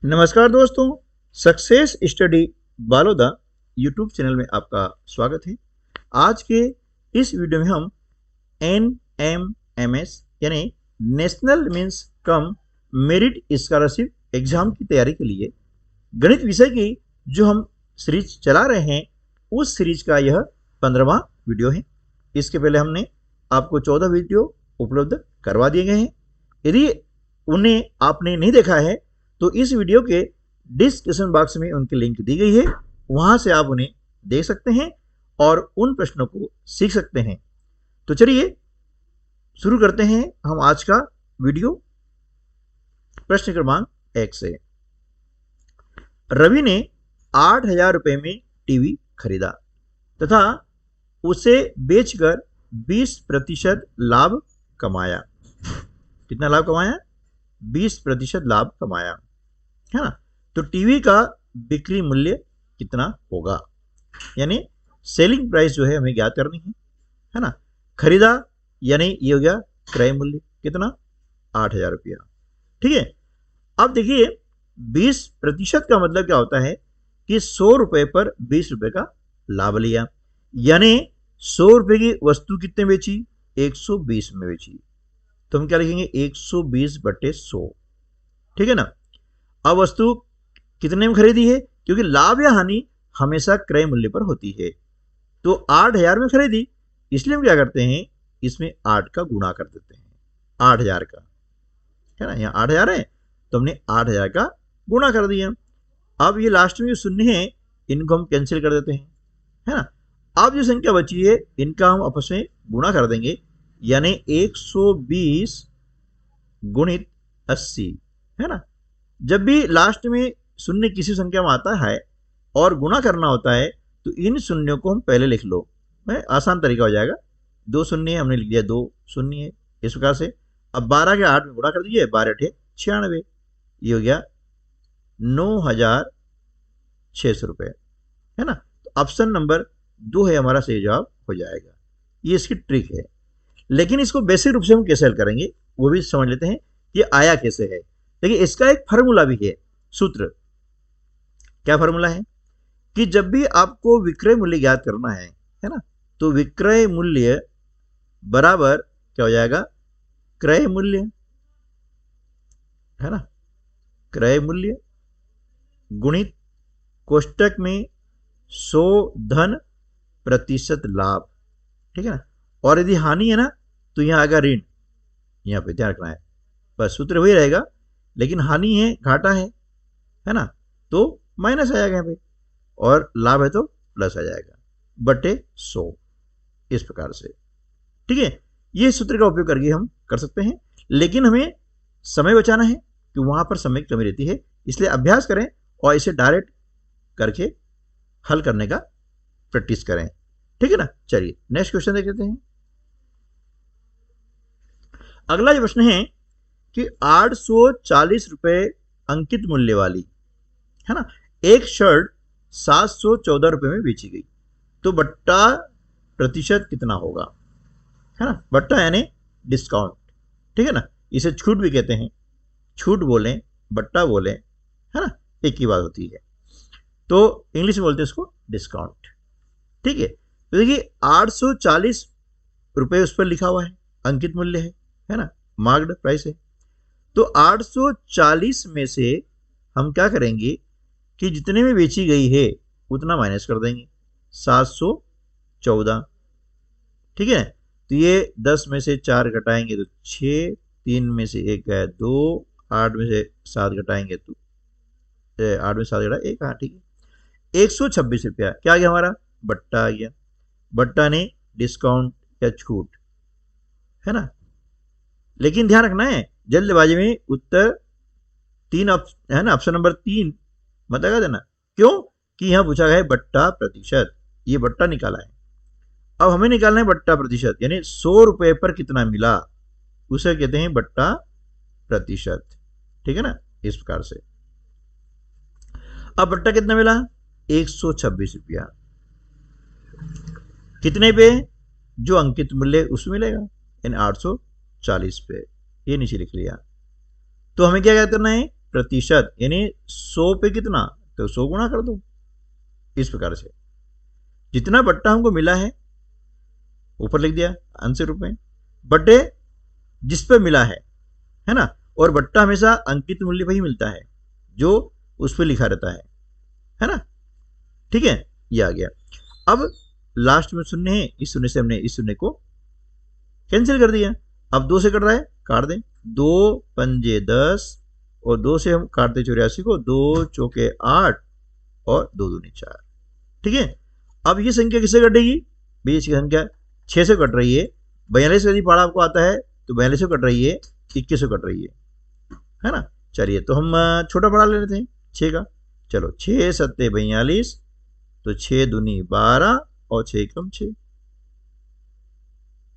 नमस्कार दोस्तों, success study Baloda YouTube channel में आपका स्वागत है। आज के इस वीडियो में हम NMMS यानी national means cum merit scholarship exam की तैयारी के लिए गणित विषय की जो हम सीरीज चला रहे हैं उस सीरीज का यह 15वां वीडियो है। इसके पहले हमने आपको 14 वीडियो उपलब्ध करवा दिए गए हैं। यदि उन्हें आपने नहीं देखा है तो इस वीडियो के डिस्क्रिप्शन बॉक्स में उनकी लिंक दी गई है, वहां से आप उन्हें देख सकते हैं और उन प्रश्नों को सीख सकते हैं। तो चलिए शुरू करते हैं हम आज का वीडियो। प्रश्न क्रमांक 1 से। रवि ने 8,000 रुपए में टीवी खरीदा तथा उसे बेचकर 20% लाभ कमाया। कितना लाभ कमाया? 20% लाभ कमाया, है ना। तो टीवी का बिक्री मूल्य कितना होगा, यानी सेलिंग प्राइस जो है हमें ज्ञात करनी है ना। खरीदा यानी ये हो गया क्रय मूल्य, कितना? 8,000 रुपया। ठीक है। अब देखिए 20% का मतलब क्या होता है कि 100 रुपए पर 20 रुपए का लाभ लिया, यानी 100 रुपए की वस्तु कितने बेची? 120 में बेची। तो हम क्या लिखेंगे? 120/100। ठीक है ना। अब वस्तु कितने में खरीदी है? क्योंकि लाभ या हानि हमेशा क्रय मूल्य पर होती है। तो 8,000 में खरीदी, इसलिए हम क्या करते हैं, इसमें 8 का गुणा कर देते हैं। 8,000 का, है ना, यहाँ 8,000 है तो हमने 8,000 का गुणा कर दिया। अब ये लास्ट में जो शून्य है इनको हम कैंसिल कर देते हैं, है ना। अब जो संख्या बची है इनका हम आपस में गुणा कर देंगे, यानी 120 गुणित 80, है ना। जब भी लास्ट में शून्य किसी संख्या में आता है और गुणा करना होता है तो इन शून्यों को हम पहले लिख लो, आसान तरीका हो जाएगा। 2 शून्य हमने लिख दिया, 2 शून्य है, इस प्रकार से। अब 12 के 8 में गुणा कर दीजिए, 12 × 96, ये हो गया 9,600 रुपये, है ना। तो ऑप्शन नंबर 2 है हमारा सही जवाब हो जाएगा। ये इसकी ट्रिक है, लेकिन इसको बेसिक रूप से हम कैसे हल करेंगे वो भी समझ लेते हैं, ये आया कैसे है। देखिए इसका एक फार्मूला भी है, सूत्र। क्या फार्मूला है कि जब भी आपको विक्रय मूल्य ज्ञात करना है ना, तो विक्रय मूल्य बराबर क्या हो जाएगा? क्रय मूल्य, है ना। क्रय मूल्य गुणित कोष्टक में 100 धन प्रतिशत लाभ, ठीक है ना। और यदि हानि है ना तो यहां आएगा ऋण, यहां पे ध्यान रखना है। बस सूत्र वही रहेगा, लेकिन हानि है, घाटा है ना, तो माइनस आ जाएगा यहाँ पे, और लाभ है तो प्लस आ जाएगा बटे 100, इस प्रकार से। ठीक है। ये सूत्र का उपयोग करके हम कर सकते हैं, लेकिन हमें समय बचाना है कि वहां पर समय की कमी रहती है, इसलिए अभ्यास करें और इसे डायरेक्ट करके हल करने का प्रैक्टिस करें। ठीक है ना। चलिए नेक्स्ट क्वेश्चन देख लेते हैं। अगला जो प्रश्न है कि 840 रुपए अंकित मूल्य वाली, है ना, एक शर्ट 714 रुपए में बेची गई, तो बट्टा प्रतिशत कितना होगा, है ना। बट्टा यानी डिस्काउंट, ठीक है ना। इसे छूट भी कहते हैं, छूट बोलें बट्टा बोलें, है ना, एक ही बात होती है। तो इंग्लिश में बोलते हैं इसको डिस्काउंट। ठीक है। तो देखिए 840 रुपए उस पर लिखा हुआ है, अंकित मूल्य है ना, मार्क्ड प्राइस है। तो 840 में से हम क्या करेंगे कि जितने में बेची गई है उतना माइनस कर देंगे, 714। ठीक है। तो ये 10 में से 4 घटाएंगे तो 6, 3 में से 1 गया 2, 8 में से 7 घटाएंगे तो 8 में 7 घटा 1, हाँ ठीक है। 126 रुपया क्या आ गया हमारा? बट्टा आ गया। बट्टा ने डिस्काउंट या छूट, है ना। लेकिन ध्यान रखना है जल्दबाजी में उत्तर 3 है ना, ऑप्शन नंबर 3 मत लगा देना। क्यों? कि यहां पूछा गया है बट्टा प्रतिशत, ये बट्टा निकाला है। अब हमें निकालना है बट्टा प्रतिशत, यानी 100 रुपए पर कितना मिला उसे कहते हैं बट्टा प्रतिशत। ठीक है ना, इस प्रकार से। अब बट्टा कितना मिला? 126 रुपया। कितने पे? जो अंकित मूल्य उसमें मिलेगा, यानी 840 पे। ये नीचे लिख लिया। तो हमें क्या करना है प्रतिशत यानी 100 पे कितना, तो 100 गुणा कर दो। इस प्रकार से जितना बट्टा हमको मिला है ऊपर लिख दिया आंसर रूप में, बट्टे जिस पे मिला है ना, और बट्टा हमेशा अंकित मूल्य पे ही मिलता है जो उस पर लिखा रहता है ना। ठीक है, ये आ गया। अब लास्ट में शून्य है, इस शून्य से हमने इस शून्य को कैंसिल कर दिया। अब 2 से कट रहा है, काट दें। 2 पंजे 10 और 2 से हम काटते 84 को, 2 चौके 8 और 2 दूनी 4। ठीक है, अब ये संख्या किससे कटेगी, बीच की संख्या 6 से कट रही है। 42 यदि पढ़ा आपको आता है तो 42 से कट रही है, 21 से कट रही है ना। चलिए तो हम छोटा बड़ा ले लेते हैं 6 का। चलो 6 सत्ते 42, तो 6 दूनी 12 और 6 कम 6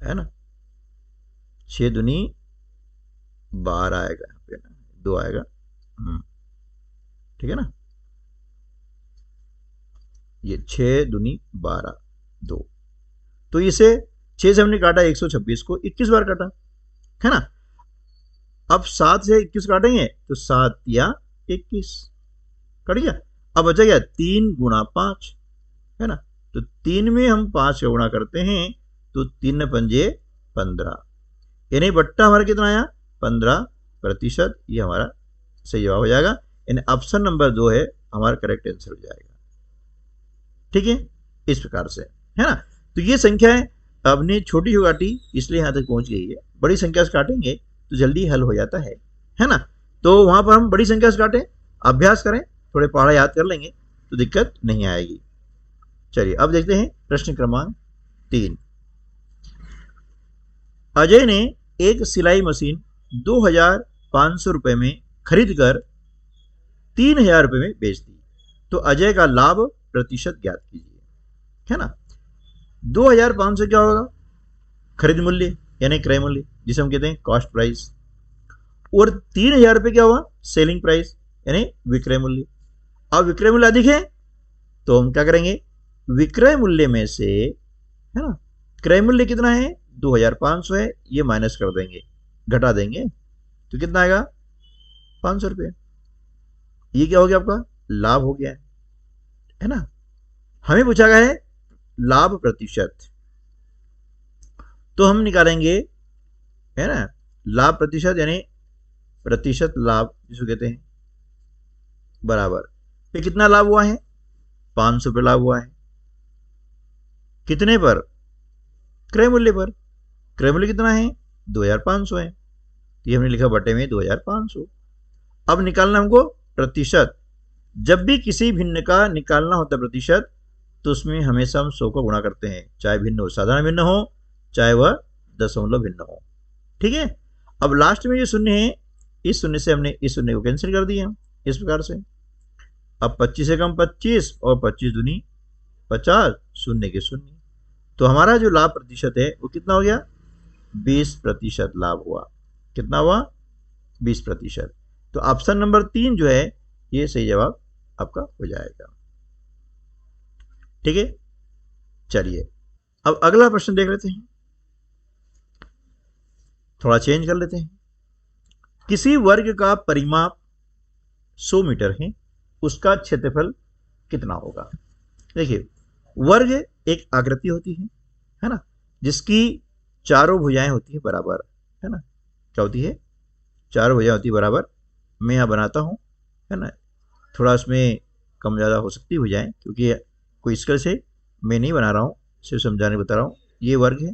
है ना। 6 दूनी 12 आएगा यहाँ पे ना, 2 आएगा। ठीक है ना, ये 6 दूनी 12 2, तो इसे 6 से हमने काटा 126 को 21 बार काटा है ना। अब 7 से 21 काटेंगे तो 7 या 21 कट गया। अब बचा गया 3 गुणा 5 है ना, तो 3 में हम 5 का गुणा करते हैं तो 3 पंजे 15, यानी बट्टा हमारा कितना आया 15%। ये हमारा सही जवाब हो जाएगा, यानी ऑप्शन नंबर 2 है हमारा करेक्ट आंसर हो जाएगा। ठीक है, इस प्रकार से है ना। तो ये संख्या है, अपनी छोटी जो काटी इसलिए यहाँ तक पहुंच गई है। बड़ी संख्या से काटेंगे तो जल्दी हल हो जाता है ना। तो वहां पर हम बड़ी संख्या से काटें, अभ्यास करें, थोड़े पढ़ा याद कर लेंगे तो दिक्कत नहीं आएगी। चलिए अब देखते हैं प्रश्न क्रमांक 3। अजय ने एक सिलाई मशीन 2500 रुपए में खरीदकर 3000 रुपए में बेच दी, तो अजय का लाभ प्रतिशत ज्ञात कीजिए, है ना। 2500 क्या होगा, खरीद मूल्य यानी क्रय मूल्य जिसे हम कहते हैं कॉस्ट प्राइस, और 3000 रुपये क्या हुआ सेलिंग प्राइस यानी विक्रय मूल्य। अब विक्रय मूल्य अधिक है तो हम क्या करेंगे, विक्रय मूल्य में से है ना क्रय मूल्य कितना है 2500 है, ये माइनस कर देंगे, घटा देंगे, तो कितना आएगा 500 रुपये। ये क्या हो गया आपका लाभ हो गया है ना। हमें पूछा गया है लाभ प्रतिशत, तो हम निकालेंगे है ना लाभ प्रतिशत यानी प्रतिशत लाभ जिसको कहते हैं बराबर पे कितना लाभ हुआ है 500 पे लाभ हुआ है, कितने पर क्रय मूल्य पर। क्रय मूल्य कितना है 2500 है, तो ये हमने लिखा बटे में 2500। अब निकालना हमको प्रतिशत, जब भी किसी भिन्न का निकालना होता है प्रतिशत तो उसमें हमेशा हम 100 को गुणा करते हैं, चाहे भिन्न हो, साधारण भिन्न हो चाहे वह दशमलव भिन्न हो। ठीक है, अब लास्ट में जो शून्य है इस शून्य से हमने इस शून्य को कैंसिल कर दिया इस प्रकार से। अब 25 से कम 25 और 25 दूनी 50, शून्य के शून्य, तो हमारा जो लाभ प्रतिशत है वो कितना हो गया 20% लाभ हुआ। कितना हुआ 20%। तो ऑप्शन नंबर 3 जो है ये सही जवाब आपका हो जाएगा। ठीक है, चलिए अब अगला प्रश्न देख लेते हैं, थोड़ा चेंज कर लेते हैं। किसी वर्ग का परिमाप 100 मीटर है, उसका क्षेत्रफल कितना होगा। देखिए वर्ग एक आकृति होती है ना, जिसकी चारों भुजाएं होती है बराबर, है ना। क्या होती है चारों भुजाएं होती है बराबर। मैं यहाँ बनाता हूँ है ना, थोड़ा इसमें कम ज़्यादा हो सकती है भुजाएं, क्योंकि कोई स्केल से मैं नहीं बना रहा हूँ, सिर्फ समझाने बता रहा हूँ। ये वर्ग है,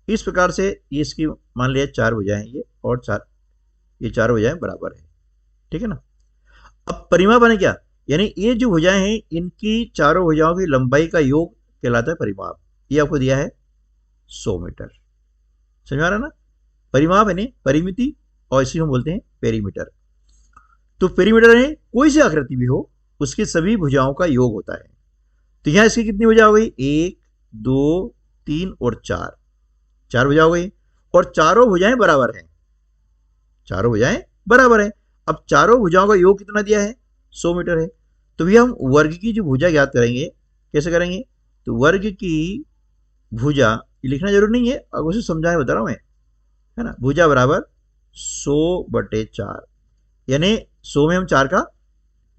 इस प्रकार से ये इसकी मान लिया 4 भुजाएं ये और 4, ये 4 भुजाएं बराबर है। ठीक है ना। अब परिमाप बने क्या, यानी ये जो भुजाएं हैं इनकी चारों भुजाओं की लंबाई का योग कहलाता है परिमाप। ये आपको दिया है 100 मीटर, समझ आ रहा है ना। परिमाप यानी परिमिति और इसी हम बोलते हैं पेरीमीटर। तो पेरीमीटर यानी कोई सी आकृति भी हो उसकी सभी भुजाओं का योग होता है। तो यहां इसकी कितनी भुजा हो गई 1 2 3 और 4, 4 भुजा हो गई, और चारों भुजाएं बराबर हैं, चारों भुजाएं बराबर हैं। अब चारों भुजाओं का योग कितना दिया है 100 मीटर है। तो भैया हम वर्ग की जो भुजा ज्ञात करेंगे, कैसे करेंगे, तो वर्ग की भुजा ये लिखना जरूरी नहीं है, अब उसे समझाने बता रहा हूं मैं, है ना। भुजा बराबर 100/4, यानी 100 में हम 4 का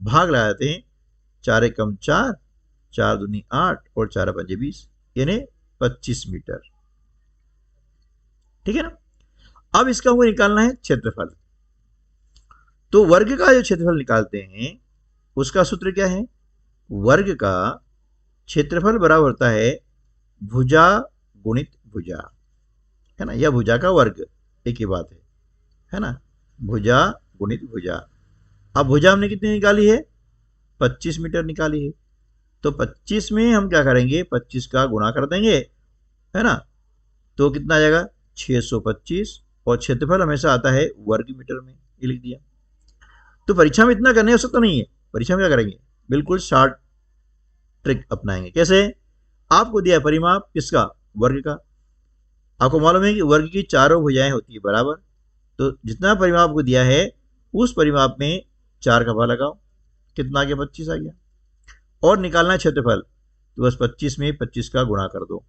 भाग लगा देते हैं। 4 एकम 4, 4 दूनी 8 और 4 पंजे 20, यानी 25 मीटर। ठीक है ना। अब इसका हमको निकालना है क्षेत्रफल। तो वर्ग का जो क्षेत्रफल निकालते हैं उसका सूत्र क्या है? वर्ग का क्षेत्रफल बराबर होता है भुजा गुणित भुजा, है ना, या भुजा का वर्ग, एक ही बात है ना, भुजा गुणित भुजा। अब भुजा हमने कितनी निकाली है? 25 मीटर निकाली है। तो 25 में हम क्या करेंगे? 25 का गुणा कर देंगे, है ना, तो कितना आ जाएगा? 625। और क्षेत्रफल हमेशा आता है वर्ग मीटर में, ये लिख दिया। तो परीक्षा में इतना करने हो सकता नहीं है। परीक्षा में क्या करेंगे? बिल्कुल शॉर्ट ट्रिक अपनाएंगे। कैसे? आपको दिया है परिमाप किसका? वर्ग का। आपको मालूम है कि वर्ग की चारों भुजाएं होती है बराबर। तो जितना परिमाप को दिया है उस परिमाप में 4 का भाग लगाओ, कितना आ गया? 25 आ गया। और निकालना है क्षेत्रफल, तो बस 25 में 25 का गुणा कर दो,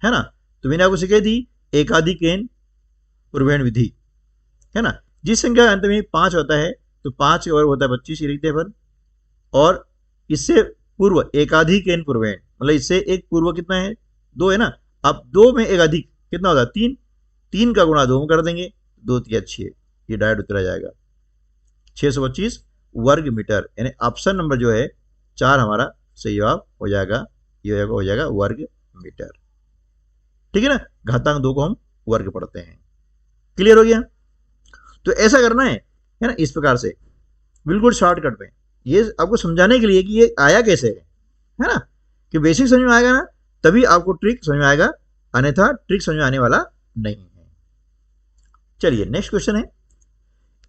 है ना। तो मैंने आपको सिखाई थी एकाधिकेन पूर्वेण विधि, है ना। जिस संख्या अंत में 5 होता है तो 5 का वर्ग होता है 25, ये लिखते हैं अपन। और इससे पूर्व एकाधिकेन पूर्वेण, मतलब इससे एक पूर्व कितना है? 2 है ना। अब 2 में एक अधिक कितना होता है? 3। 3 का गुणा 2 में कर देंगे, 2 3 6, ये डायरेक्ट उत्तर आ जाएगा 625 वर्ग मीटर। यानी ऑप्शन नंबर जो है 4 हमारा सही जवाब हो जाएगा। ये हो जाएगा वर्ग मीटर। ठीक है ना। घातांक 2 को हम वर्ग पढ़ते हैं। क्लियर हो गया? तो ऐसा करना है ना, इस प्रकार से बिल्कुल शॉर्टकट में, ये आपको समझाने के लिए कि ये आया कैसे है ना, कि बेसिक समझ में आएगा ना तभी आपको ट्रिक समझ में आएगा, अन्यथा ट्रिक समझ में आने वाला नहीं है। चलिए नेक्स्ट क्वेश्चन है।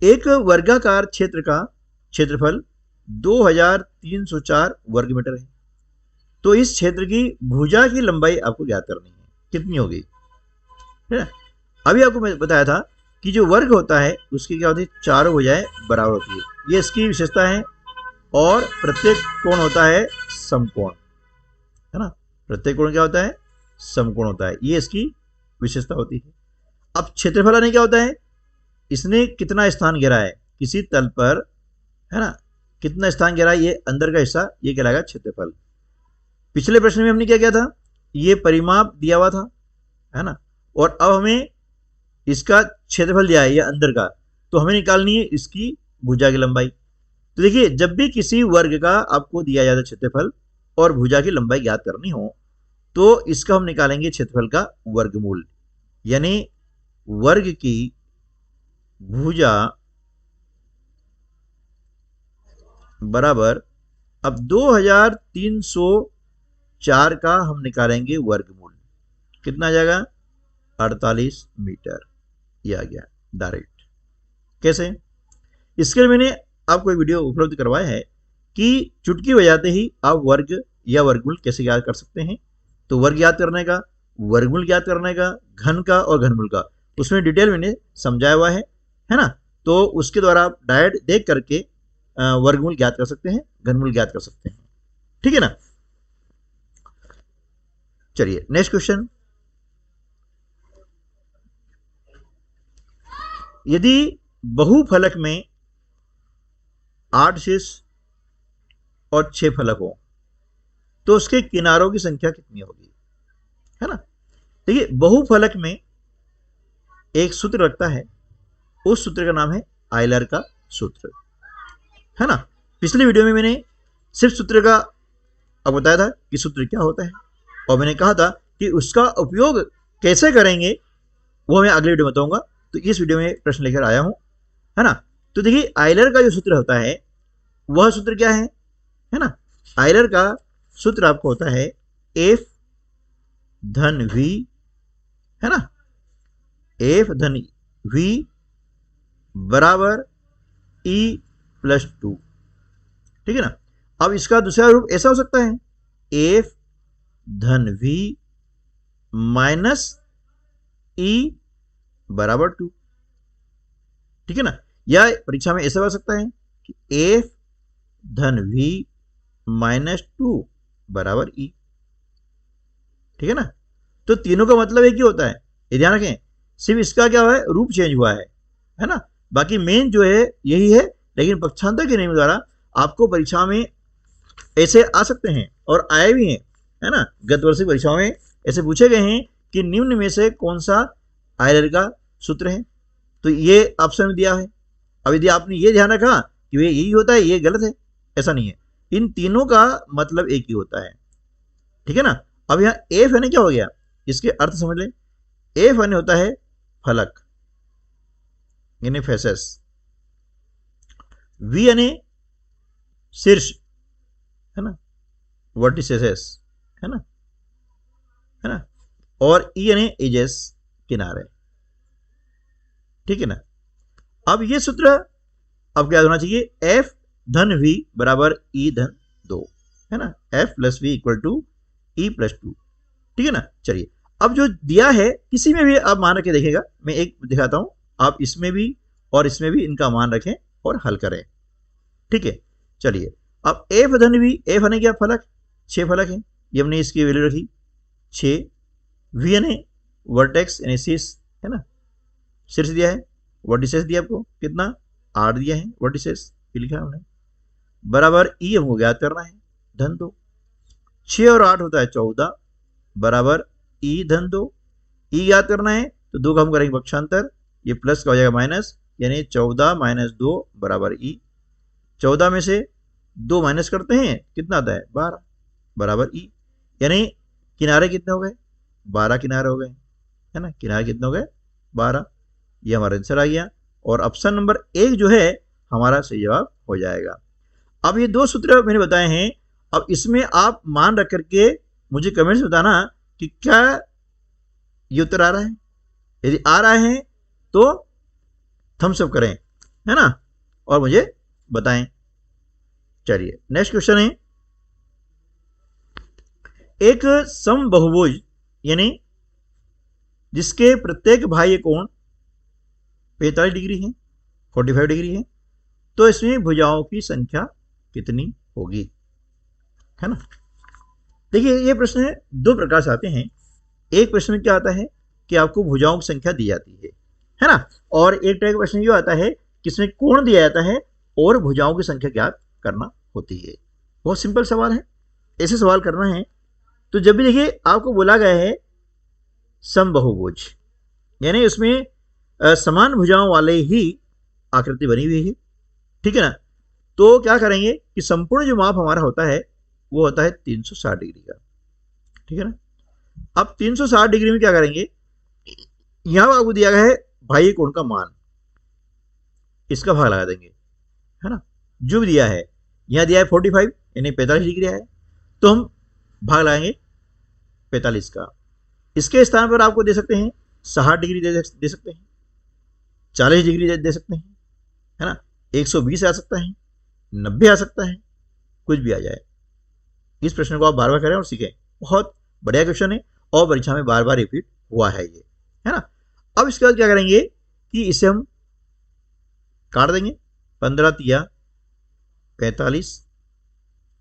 एक वर्गाकार क्षेत्र का क्षेत्रफल 2304 वर्ग मीटर है। तो इस क्षेत्र की भुजा की लंबाई आपको ज्ञात करनी है, कितनी होगी, है ना। अभी आपको मैं बताया था कि जो वर्ग होता है उसकी क्या होती है? चारों भुजाएं बराबर होती है, ये इसकी विशेषता है। और प्रत्येक कोण होता है समकोण, है ना। प्रत्येक कोण क्या होता है? समकोण होता है, ये इसकी विशेषता होती है। अब क्षेत्रफल ने क्या होता है? इसने कितना स्थान घेरा है किसी तल पर, है ना, कितना स्थान घेरा है, ये अंदर का हिस्सा, ये कहलाएगा क्षेत्रफल। पिछले प्रश्न में हमने क्या किया था? ये परिमाप दिया हुआ था, है ना, और अब हमें इसका क्षेत्रफल दिया है, ये अंदर का, तो हमें निकालनी है इसकी भुजा की लंबाई। तो देखिए, जब भी किसी वर्ग का आपको दिया जाता है क्षेत्रफल और भुजा की लंबाई ज्ञात करनी हो तो इसका हम निकालेंगे क्षेत्रफल का वर्गमूल, यानी वर्ग की भुजा बराबर, अब 2304 का हम निकालेंगे वर्गमूल, कितना आ जाएगा? 48 मीटर। ये आ गया डायरेक्ट। कैसे? इसके लिए मैंने आपको एक वीडियो उपलब्ध करवाया है कि चुटकी बजाते ही आप वर्ग या वर्गमूल कैसे याद कर सकते हैं। तो वर्ग याद करने का, वर्गमूल याद करने का, घन का और घनमूल का, उसमें डिटेल मैंने समझाया हुआ है ना। तो उसके द्वारा आप डायरेक्ट देख करके वर्गमूल ज्ञात कर सकते हैं, घनमूल ज्ञात कर सकते हैं। ठीक है ना। चलिए नेक्स्ट क्वेश्चन। यदि बहुफलक में 8 शीर्ष और 6 फलक हो तो उसके किनारों की संख्या कितनी होगी, है ना। देखिए, बहुफलक में एक सूत्र रखता है, उस सूत्र का नाम है आयलर का सूत्र, है ना। पिछली वीडियो में मैंने सिर्फ सूत्र का अब बताया था कि सूत्र क्या होता है, और मैंने कहा था कि उसका उपयोग कैसे करेंगे वो मैं अगले वीडियो में बताऊंगा। तो इस वीडियो में प्रश्न लेकर आया हूं, है ना। तो देखिए, आयलर का जो सूत्र होता है वह सूत्र क्या है ना। आयलर का सूत्र आपको होता है एफ धन वी, है ना, एफ धन वी बराबर ई प्लस 2। ठीक है ना। अब इसका दूसरा रूप ऐसा हो सकता है एफ धन वी माइनस ई बराबर 2। ठीक है ना। या परीक्षा में ऐसा हो सकता है कि एफ धन वी माइनस 2 बराबर ई। ठीक है ना। तो तीनों का मतलब एक ही होता है, ये ध्यान रखें। सिर्फ इसका क्या हुआ है? रूप चेंज हुआ है ना। बाकी मेन जो है यही है, लेकिन पक्षांतर के नियम द्वारा आपको परीक्षा में ऐसे आ सकते हैं और आए भी हैं, है ना। गत वर्ष की परीक्षाओं में ऐसे पूछे गए हैं कि निम्न में से कौन सा आयलर का सूत्र है, तो ये ऑप्शन में दिया है। अब यदि आपने ये ध्यान रखा कि वे यही होता है, ये गलत है, ऐसा नहीं है, इन तीनों का मतलब एक ही होता है, ठीक है ना। अब यहाँ एफ यानी क्या हो गया, इसके अर्थ समझ लें। एफ यानी होता है फलक यानी फेसेस, वी यानी शीर्ष, है ना, वर्टिसेस, है ना, और ई यानी एजेस, किनारे, ठीक है ना। अब ये सूत्र अब क्या होना चाहिए, एफ धन वी बराबर ई धन 2, है ना, F plus V equal to E plus 2, ठीक है ना। चलिए अब जो दिया है किसी में भी आप मान रखे देखिएगा, मैं एक दिखाता हूं, आप इसमें भी और इसमें भी इनका मान रखें और हल करें, ठीक है। चलिए अब एफ धन वी, एफ यानी क्या, फलक, 6 फलक है, ये हमने इसकी वैल्यू रखी 6, वी यानी वर्टेक्स यानी शीर्ष, है ना, शीर्ष दिया है, वर्टिसेस दिया आपको कितना 8 दिया है, वर्टिसेस लिखा है हमने, बराबर ई हमको ज्ञात करना है धन 2, 6 और 8 होता है 14 बराबर ई धन 2, ई ज्ञात करना है तो 2 का हम करेंगे पक्षांतर, ये प्लस का हो जाएगा माइनस, यानी 14 माइनस 2 बराबर ई, 14 में से 2 माइनस करते हैं कितना आता है 12 बराबर ई, यानी किनारे कितने हो गए 12 किनारे हो गए, है ना, किनारे कितने हो गए 12, ये हमारा आंसर आ गया और ऑप्शन नंबर 1 जो है हमारा सही जवाब हो जाएगा। अब ये 2 सूत्र मैंने बताए हैं, अब इसमें आप मान रख करके मुझे कमेंट्स में बताना कि क्या ये उत्तर आ रहा है, यदि आ रहा है तो थम्स अप करें, है ना, और मुझे बताएं। चलिए नेक्स्ट क्वेश्चन है, एक समबहुभुज यानी जिसके प्रत्येक बाह्य कोण 45 डिग्री है, 45 डिग्री है, तो इसमें भुजाओं की संख्या कितनी होगी, है ना। देखिए ये प्रश्न है 2 प्रकार से आते हैं, एक प्रश्न में क्या आता है कि आपको भुजाओं की संख्या दी जाती है ना, और एक टाइप का प्रश्न ये आता है कि इसमें कोण दिया जाता है और भुजाओं की संख्या ज्ञात करना होती है। बहुत सिंपल सवाल है, ऐसे सवाल करना है। तो जब भी देखिए आपको बोला गया है समबहुभुज यानी उसमें समान भुजाओं वाले ही आकृति बनी हुई है, ठीक है ना, तो क्या करेंगे कि संपूर्ण जो माप हमारा होता है वो होता है 360 डिग्री का, ठीक है ना। अब 360 डिग्री में क्या करेंगे, यहां आपको दिया गया है बाह्य कोण का मान, इसका भाग लगा देंगे, है ना, जो भी दिया है, यहां दिया है 45 यानी 45 डिग्री है, तो हम भाग लगाएंगे 45 का, इसके स्थान पर आपको दे सकते हैं 60 डिग्री दे सकते हैं, 40 डिग्री दे सकते हैं, है ना, 120 आ सकता है, 90 आ सकता है, कुछ भी आ जाए। इस प्रश्न को आप बार बार करें और सीखें, बहुत बढ़िया क्वेश्चन है और परीक्षा में बार बार रिपीट हुआ है ये, है ना। अब इसके बाद क्या करेंगे कि इसे हम काट देंगे, 15 तिया 45,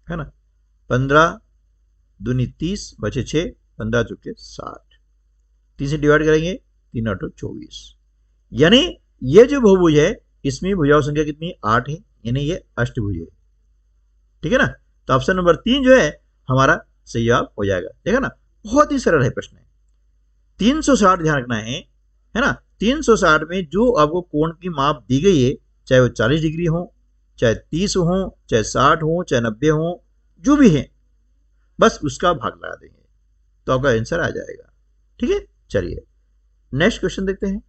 है ना, 15 दूनी 30 बचे 6, 15 चुके 60, 3 से डिवाइड करेंगे, 3 8 24, यानी ये जो बहुभुज है इसमें भुजाओं संख्या कितनी 8 है, यानी ये अष्टभुज है, ठीक है ना। तो ऑप्शन नंबर 3 जो है हमारा सही जवाब हो जाएगा, देखा ना, बहुत ही सरल है प्रश्न है। 360 ध्यान रखना है ना, 360 में जो आपको कोण की माप दी गई है, चाहे वो 40 डिग्री हो, चाहे 30 हो, चाहे 60 हो, चाहे 90 हो, जो भी है बस उसका भाग लगा देंगे तो आपका आंसर आ जाएगा, ठीक है। चलिए नेक्स्ट क्वेश्चन देखते हैं,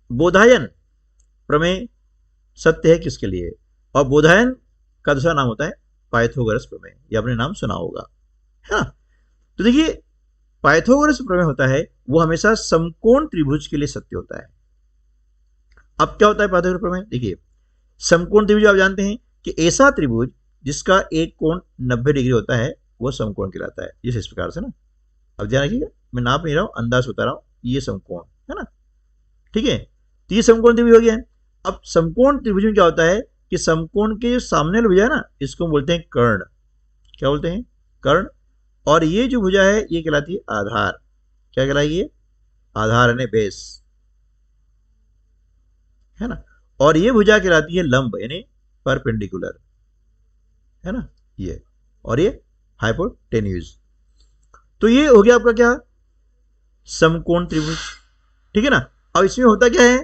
बोधायन प्रमेय सत्य है किसके लिए, और बोधायन का दूसरा नाम होता है पाइथागोरस प्रमेय, ये आपने नाम सुना होगा, है ना। तो देखिए पाइथागोरस प्रमेय होता है वो हमेशा समकोण त्रिभुज के लिए सत्य होता है। अब क्या होता है पाइथागोरस प्रमेय, देखिए समकोण त्रिभुज आप जानते हैं कि ऐसा त्रिभुज जिसका एक कोण 90 डिग्री होता है वो समकोण कहलाता है, जिस इस प्रकार से ना, अब ध्यान रखिएगा मैं नाप नहीं रहा हूं, अंदाज बता रहा हूं, ये समकोण है ना, ठीक है। तो ये समकोण त्रिभुज हो गया है। अब समकोण त्रिभुज में क्या होता है कि समकोण के जो सामने वाली भुजा है ना, इसको बोलते हैं कर्ण, क्या बोलते हैं कर्ण, और ये जो भुजा है ये कहलाती है आधार, क्या कहलाएगी ये आधार यानी बेस, है ना। और ये भुजा कहलाती है लंब यानी परपेंडिकुलर, है ना ये, और ये हाइपोटेन्यूज। तो ये हो गया आपका क्या, समकोण त्रिभुज, ठीक है ना। अब इसमें होता क्या है,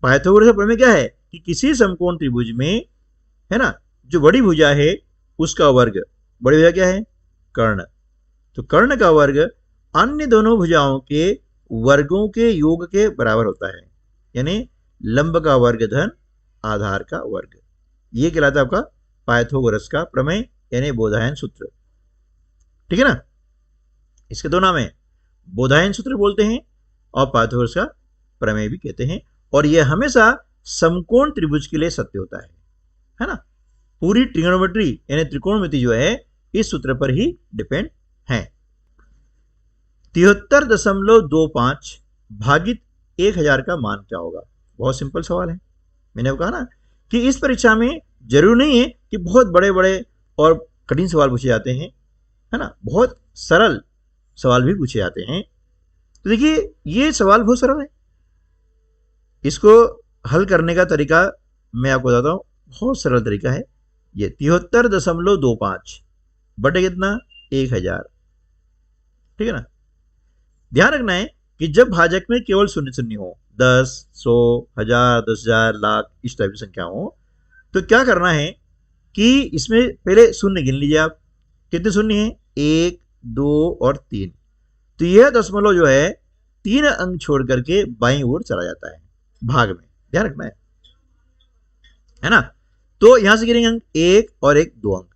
पाइथागोरस का प्रमेय क्या है कि किसी समकोण त्रिभुज में, है ना, जो बड़ी भुजा है उसका वर्ग, बड़ी भुजा क्या है, कर्ण, तो कर्ण का वर्ग अन्य दोनों भुजाओं के वर्गों के योग के बराबर होता है, यानी लंब का वर्ग धन आधार का वर्ग। ये कहलाता है आपका पाइथागोरस का प्रमेय यानी बोधायन सूत्र, ठीक है ना। इसके दो नाम है, बोधायन सूत्र बोलते हैं और पाइथागोरस का प्रमेय भी कहते हैं। और यह हमेशा समकोण त्रिभुज के लिए सत्य होता है ना। पूरी ट्रिग्नोमेट्री यानी त्रिकोणमिति जो है इस सूत्र पर ही डिपेंड है। 73.25 भागित 1000 का मान क्या होगा? बहुत सिंपल सवाल है। मैंने कहा ना कि इस परीक्षा में जरूर नहीं है कि बहुत बड़े बड़े और कठिन सवाल पूछे जाते हैं, है ना, बहुत सरल सवाल भी पूछे जाते हैं। तो देखिए ये सवाल बहुत सरल है, इसको हल करने का तरीका मैं आपको बताता हूँ, बहुत सरल तरीका है ये। 73.25 बटे कितना, 1000, ठीक है ना। ध्यान रखना है कि जब भाजक में केवल शून्य शून्य हो, 10, 100, 1000, 10,000, लाख, इस टाइप की संख्या हो, तो क्या करना है कि इसमें पहले शून्य गिन लीजिए आप, कितने शून्य हैं, 1, 2 और 3। तो यह दशमलव जो है 3 अंक छोड़ करके बाईं ओर चला जाता है भाग में, ध्यान रखना है ना। तो यहां से गिरेंगे अंक 1 और 1, 2 अंक,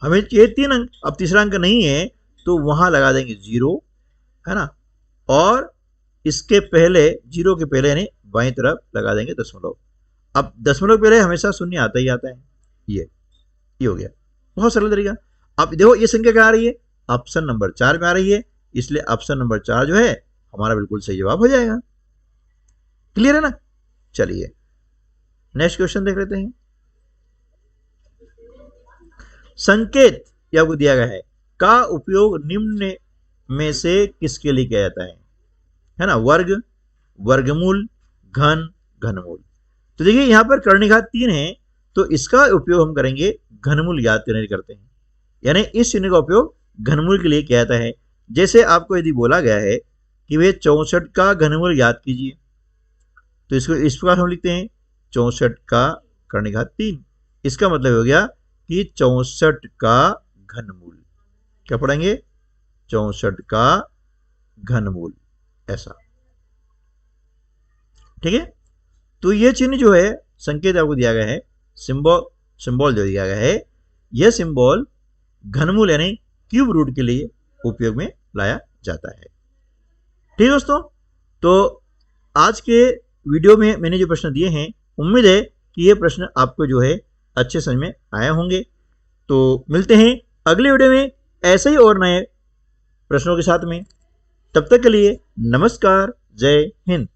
हमें चाहिए 3 अंक। अब तीसरा अंक नहीं है तो वहां लगा देंगे 0, है ना, और इसके पहले, 0 के पहले यानी बाईं तरफ लगा देंगे दशमलव। अब दशमलव पहले हमेशा शून्य आता ही आता है, ये हो गया, बहुत सरल तरीका। अब देखो ये संख्या क्या आ रही है, ऑप्शन नंबर 4 में आ रही है, इसलिए ऑप्शन नंबर 4 जो है हमारा बिल्कुल सही जवाब हो जाएगा। क्लियर है ना। चलिए नेक्स्ट क्वेश्चन देख लेते हैं। संकेत ये आपको दिया गया है का उपयोग निम्न में से किसके लिए किया जाता है ना, वर्ग, वर्गमूल, घन, घनमूल। तो देखिए यहां पर कर्णिघात 3 है, तो इसका उपयोग हम करेंगे घनमूल ज्ञात करने के लिए करते हैं, यानी इस चिन्ह का उपयोग घनमूल के लिए किया जाता है। जैसे आपको यदि बोला गया है कि वे 64 का घनमूल ज्ञात कीजिए, तो इसको इस प्रकार हम लिखते हैं 64 का कर्णिघात 3। इसका मतलब हो गया कि 64 का घनमूल, क्या पढ़ेंगे, 64 का घनमूल, ऐसा, ठीक है। तो ये चिन्ह जो है, संकेत आपको दिया गया है, सिंबल जो दिया गया है, यह सिंबल घनमूल यानी क्यूब रूट के लिए उपयोग में लाया जाता है। ठीक है दोस्तों, तो आज के वीडियो में मैंने जो प्रश्न दिए हैं, उम्मीद है कि ये प्रश्न आपको जो है अच्छे समझ में आए होंगे। तो मिलते हैं अगले वीडियो में ऐसे ही और नए प्रश्नों के साथ में। तब तक के लिए नमस्कार, जय हिंद।